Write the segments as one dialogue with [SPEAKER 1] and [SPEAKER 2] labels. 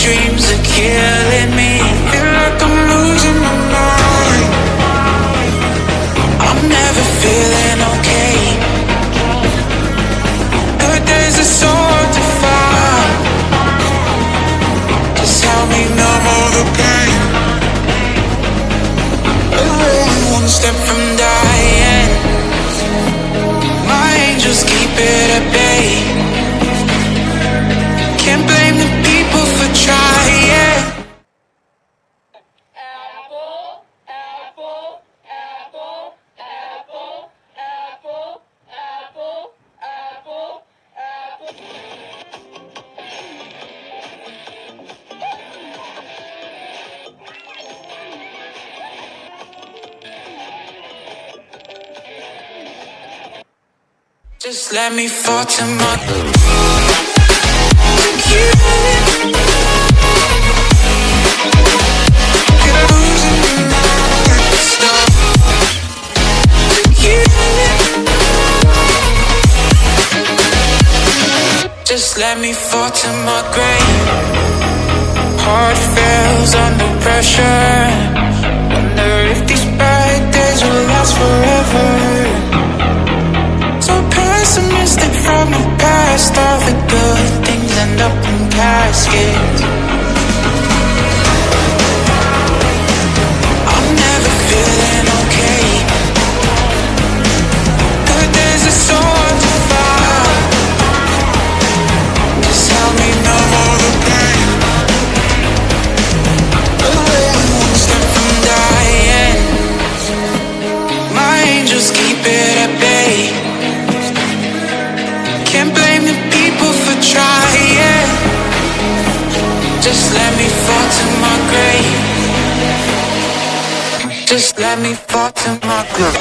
[SPEAKER 1] dreams are killing me. Feel like I'm losing my mind. I'm never feeling okay. Good days are so hard to find. Just help me numb all the pain. I'm one step from dying. My angels keep it at bay. Can't blame the people for trying. Apple, apple, apple, apple, apple, apple, apple, apple. Just let me fall to my Just let me fall to my grave. Heart fails under pressure. Wonder if these bad days will last forever. So pessimistic from the past. All the good things end up in caskets. I'm never feeling okay. Good days are so hard to find. Just help me numb all the pain. I'm one step from dying. My angels keep it at bay. Can't blame the people for trying. Just let me fall to my grave. Just let me fall to my grave.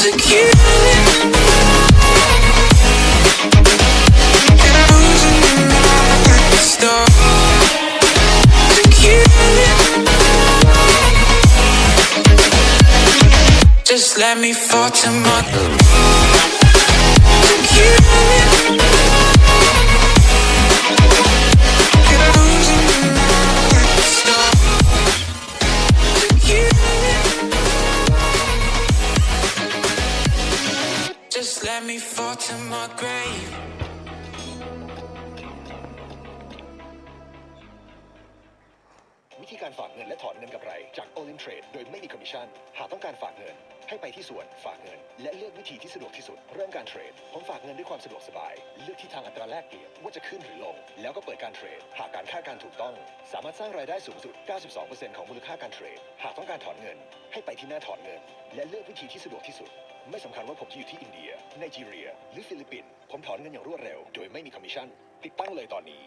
[SPEAKER 1] To kill it. Just let me fall to my Just let me fall to my grave.
[SPEAKER 2] วิธีการฝากเงินและถอนเงินกับไรจาก All In Trade โดยไม่มีคอมมิชชั่นหากต้องการฝากเงินให้ไปที่ส่วนฝากเงินและเลือกวิธีที่สะดวกที่สุดเริ่มการเทรดผมฝากเงินด้วยความสะดวกสบายเลือกที่ทางอัตราแลกเปลี่ยนว่าจะขึ้นหรือลงแล้วก็เปิดการเทรดหากการคาดการณ์ถูกต้องสามารถสร้างรายได้สูงสุด 92% ของมูลค่าการเทรดหากต้องการถอนเงินให้ไปที่หน้าถอนเงินและเลือกวิธีที่สะดวกที่สุดไม่สำคัญว่าผมจะอยู่ที่อินเดียไนจีเรียหรือฟิลิปปินส์ผมถอนเงินอย่างรวดเร็วโดยไม่มีคอมมิชชั่นติดตั้งเลยตอนนี้